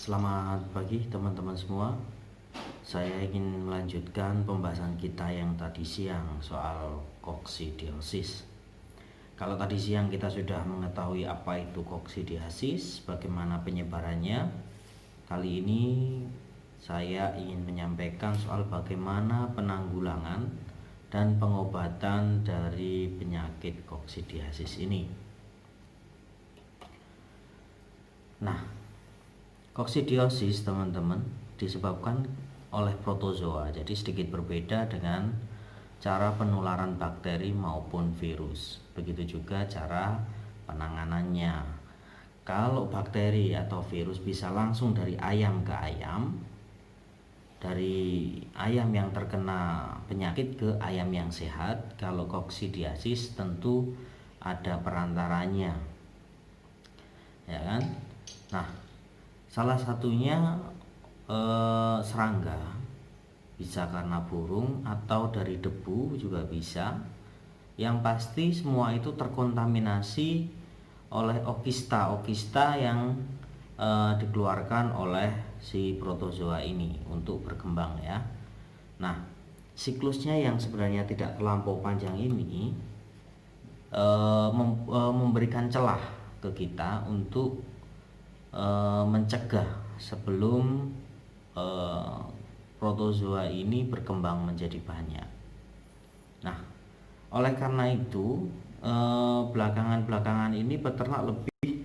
Selamat pagi teman-teman semua. Saya ingin melanjutkan pembahasan kita yang tadi siang soal koksidiosis. Kalau tadi siang kita sudah mengetahui apa itu koksidiosis, bagaimana penyebarannya. Kali ini saya ingin menyampaikan soal bagaimana penanggulangan dan pengobatan dari penyakit koksidiosis ini. Nah, koksidiosis teman-teman disebabkan oleh protozoa, jadi sedikit berbeda dengan cara penularan bakteri maupun virus. Begitu juga cara penanganannya. Kalau bakteri atau virus bisa langsung dari ayam ke ayam, dari ayam yang terkena penyakit ke ayam yang sehat. Kalau koksidiosis tentu ada perantaranya, ya kan? Nah, salah satunya serangga, bisa karena burung atau dari debu juga bisa. Yang pasti semua itu terkontaminasi oleh okista yang dikeluarkan oleh si protozoa ini untuk berkembang ya. Nah, siklusnya yang sebenarnya tidak terlampau panjang ini memberikan celah ke kita untuk mencegah sebelum protozoa ini berkembang menjadi banyak. Nah, oleh karena itu belakangan ini peternak lebih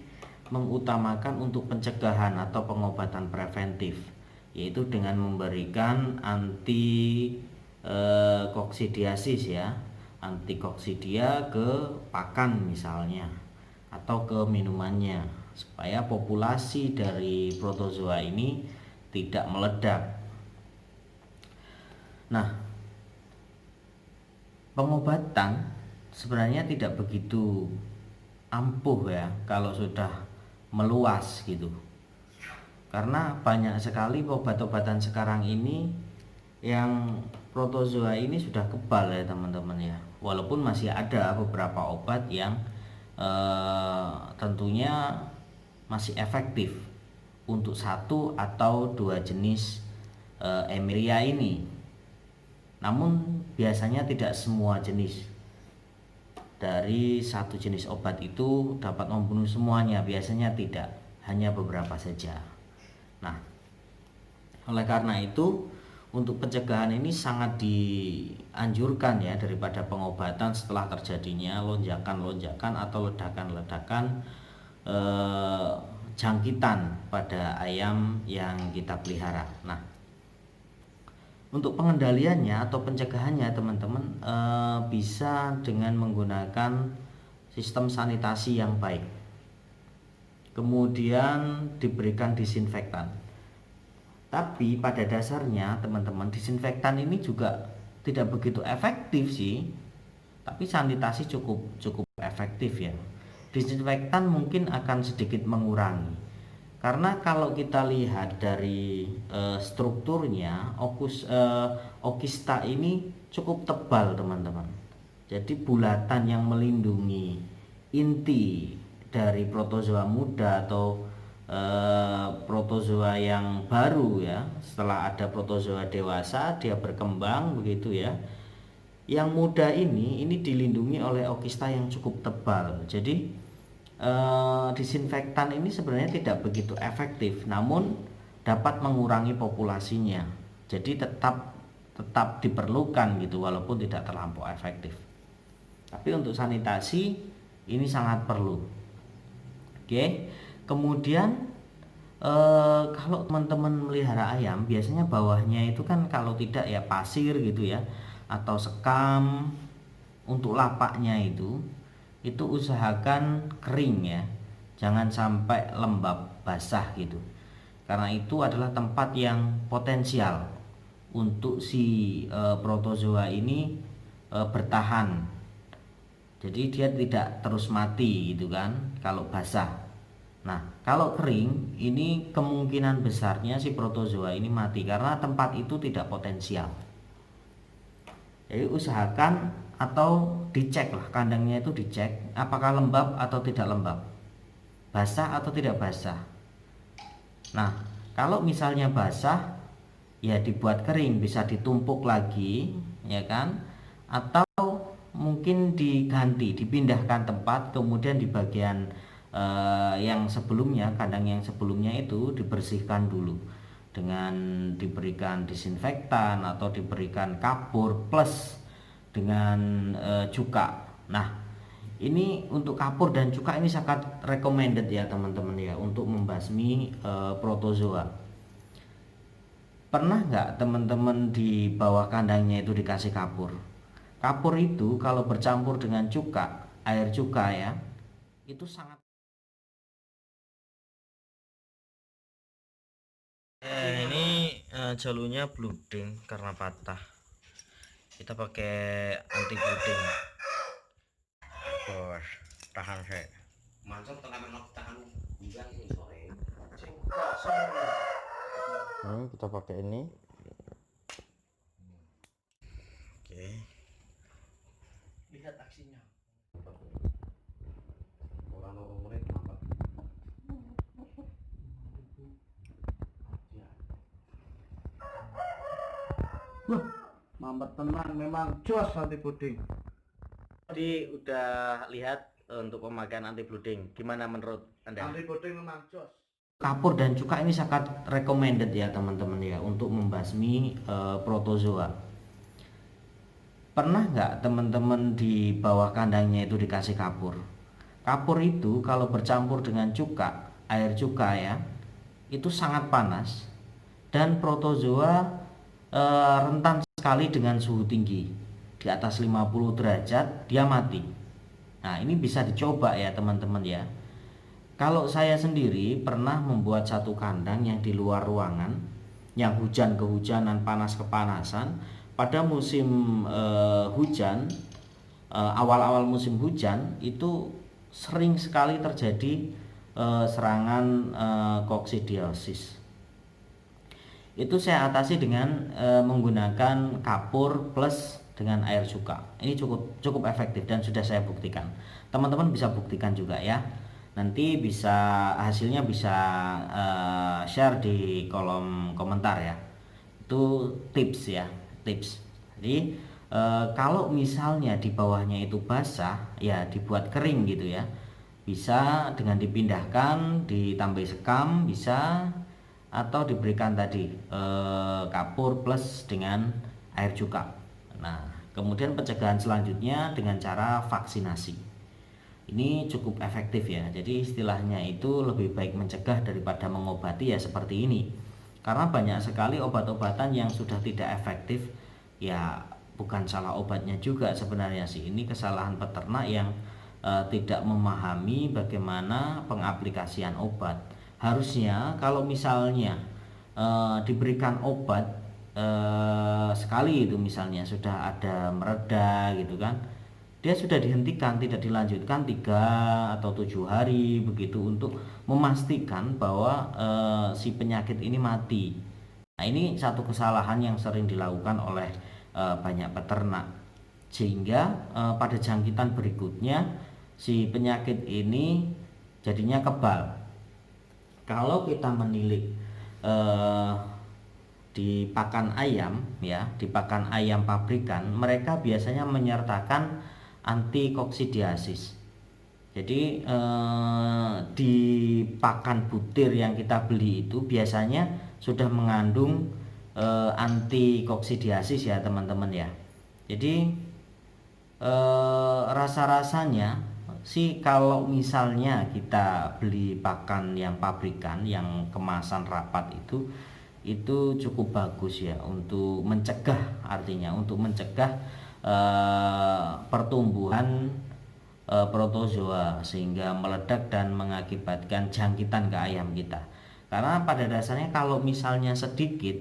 mengutamakan untuk pencegahan atau pengobatan preventif, yaitu dengan memberikan anti koksidiasis ya, anti koksidia ke pakan misalnya atau ke minumannya, supaya populasi dari protozoa ini tidak meledak. Nah, pengobatan sebenarnya tidak begitu ampuh ya kalau sudah meluas gitu, karena banyak sekali obat-obatan sekarang ini yang protozoa ini sudah kebal ya teman-teman ya. Walaupun masih ada beberapa obat yang tentunya masih efektif untuk satu atau dua jenis Emilia ini, namun biasanya tidak semua jenis dari satu jenis obat itu dapat membunuh semuanya, biasanya tidak, hanya beberapa saja. Nah, oleh karena itu untuk pencegahan ini sangat dianjurkan ya, daripada pengobatan setelah terjadinya lonjakan-lonjakan atau ledakan-ledakan jangkitan pada ayam yang kita pelihara. Nah, untuk pengendaliannya atau pencegahannya teman-teman bisa dengan menggunakan sistem sanitasi yang baik, kemudian diberikan disinfektan. Tapi pada dasarnya teman-teman, disinfektan ini juga tidak begitu efektif sih, tapi sanitasi cukup efektif ya. Disinfektan mungkin akan sedikit mengurangi, karena kalau kita lihat dari strukturnya, okista ini cukup tebal teman-teman. Jadi bulatan yang melindungi inti dari protozoa muda atau protozoa yang baru ya, setelah ada protozoa dewasa dia berkembang begitu ya. Yang muda ini dilindungi oleh okista yang cukup tebal. Jadi disinfektan ini sebenarnya tidak begitu efektif, namun dapat mengurangi populasinya. Jadi tetap diperlukan gitu, walaupun tidak terlampau efektif. Tapi untuk sanitasi ini sangat perlu. Oke. Kemudian kalau teman-teman melihara ayam, biasanya bawahnya itu kan kalau tidak ya pasir gitu ya, atau sekam. Untuk lapaknya itu usahakan kering ya, jangan sampai lembab basah gitu, karena itu adalah tempat yang potensial untuk si protozoa ini bertahan. Jadi dia tidak terus mati gitu kan kalau basah. Nah, kalau kering ini kemungkinan besarnya si protozoa ini mati karena tempat itu tidak potensial. Jadi usahakan atau dicek lah, kandangnya itu dicek apakah lembab atau tidak lembab, basah atau tidak basah. Nah, Kalau misalnya basah ya dibuat kering, bisa ditumpuk lagi ya kan, atau mungkin diganti, dipindahkan tempat, kemudian di bagian yang sebelumnya, kandang yang sebelumnya itu dibersihkan dulu dengan diberikan disinfektan atau diberikan kapur plus dengan cuka. Nah, ini untuk kapur dan cuka ini sangat recommended ya teman-teman ya, untuk membasmi protozoa. Pernah nggak teman-teman di bawah kandangnya itu dikasih kapur? Kapur itu kalau bercampur dengan cuka, air cuka ya, itu sangat ini jalurnya blooding karena patah. Kita pakai anti blooding. Bos, tahan saya. Mantap tekan tahan bukan ini sore. Kita pakai ini. Oke. Lihat aksinya. Orang menit lambat. Wah, mampet tenang, memang jos anti blooding. Jadi udah lihat untuk pemakaian anti blooding, gimana menurut Anda? Anti blooding memang jos. Kapur dan cuka ini sangat recommended ya teman-teman ya, untuk membasmi protozoa. Pernah nggak teman-teman di bawah kandangnya itu dikasih kapur? Kapur itu kalau bercampur dengan cuka, air cuka ya, itu sangat panas dan protozoa rentan sekali dengan suhu tinggi. Di atas 50 derajat dia mati. Nah, ini bisa dicoba ya teman-teman ya. Kalau saya sendiri pernah membuat satu kandang yang di luar ruangan, yang hujan kehujanan, panas kepanasan. Pada musim hujan, awal-awal musim hujan itu sering sekali terjadi serangan koksidiosis. Itu saya atasi dengan menggunakan kapur plus dengan air cuka. Ini cukup efektif dan sudah saya buktikan. Teman-teman bisa buktikan juga ya. Nanti hasilnya bisa share di kolom komentar ya. Itu tips ya, tips. Jadi kalau misalnya di bawahnya itu basah, ya dibuat kering gitu ya. Bisa dengan dipindahkan, ditambah sekam bisa, atau diberikan tadi kapur plus dengan air cuka. Nah, kemudian pencegahan selanjutnya dengan cara vaksinasi. Ini cukup efektif ya. Jadi istilahnya itu lebih baik mencegah daripada mengobati ya, seperti ini. Karena banyak sekali obat-obatan yang sudah tidak efektif. Ya bukan salah obatnya juga sebenarnya sih. Ini kesalahan peternak yang tidak memahami bagaimana pengaplikasian obat. Harusnya kalau misalnya diberikan obat sekali itu misalnya sudah ada mereda gitu kan, dia sudah dihentikan, tidak dilanjutkan 3 atau 7 hari begitu, untuk memastikan bahwa si penyakit ini mati. Nah, ini satu kesalahan yang sering dilakukan oleh banyak peternak, sehingga pada jangkitan berikutnya si penyakit ini jadinya kebal. Kalau kita menilik di pakan ayam ya, di pakan ayam pabrikan, mereka biasanya menyertakan anti koksidiasis. Jadi di pakan butir yang kita beli itu biasanya sudah mengandung anti koksidiasis ya teman-teman ya. Jadi rasa-rasanya sih kalau misalnya kita beli pakan yang pabrikan yang kemasan rapat itu cukup bagus ya, untuk mencegah, artinya untuk mencegah pertumbuhan protozoa sehingga meledak dan mengakibatkan jangkitan ke ayam kita. Karena pada dasarnya kalau misalnya sedikit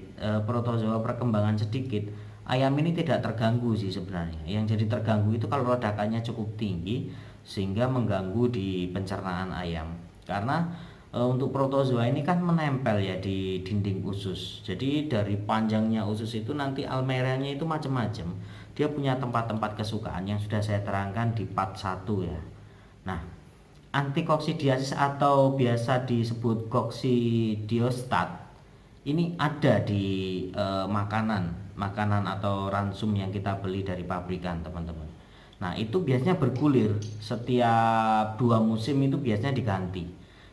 protozoa perkembangan sedikit, ayam ini tidak terganggu sih sebenarnya. Yang jadi terganggu itu kalau ledakannya cukup tinggi sehingga mengganggu di pencernaan ayam. Karena untuk protozoa ini kan menempel ya di dinding usus. Jadi dari panjangnya usus itu nanti almeranya itu macam-macam. Dia punya tempat-tempat kesukaan yang sudah saya terangkan di part 1 ya. Nah, anti koksidiasis atau biasa disebut koksidiostat ini ada di makanan atau ransum yang kita beli dari pabrikan, teman-teman. Nah, itu biasanya bergulir setiap 2 musim, itu biasanya diganti.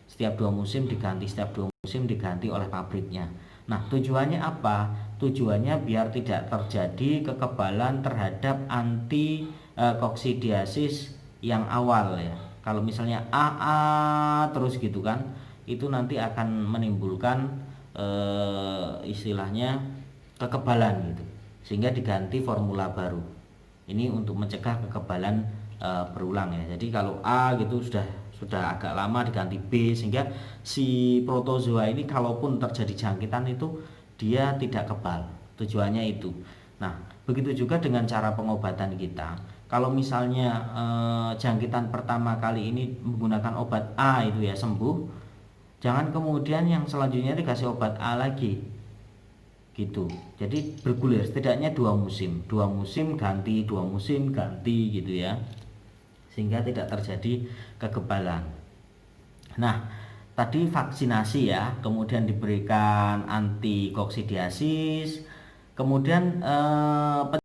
Setiap 2 musim diganti, setiap 2 musim diganti oleh pabriknya. Nah, tujuannya apa? Tujuannya biar tidak terjadi kekebalan terhadap anti koksidiasis yang awal ya. Kalau misalnya AA terus gitu kan, itu nanti akan menimbulkan istilahnya kekebalan gitu. Sehingga diganti formula baru. Ini untuk mencegah kekebalan berulang ya. Jadi kalau A gitu sudah agak lama diganti B, sehingga si protozoa ini kalaupun terjadi jangkitan itu dia tidak kebal. Tujuannya itu. Nah, begitu juga dengan cara pengobatan kita. Kalau misalnya jangkitan pertama kali ini menggunakan obat A itu ya sembuh, jangan kemudian yang selanjutnya dikasih obat A lagi gitu. Jadi bergulir setidaknya 2 musim, 2 musim ganti, 2 musim ganti gitu ya, sehingga tidak terjadi kekebalan. Nah, tadi vaksinasi ya, kemudian diberikan anti koksidiasis, kemudian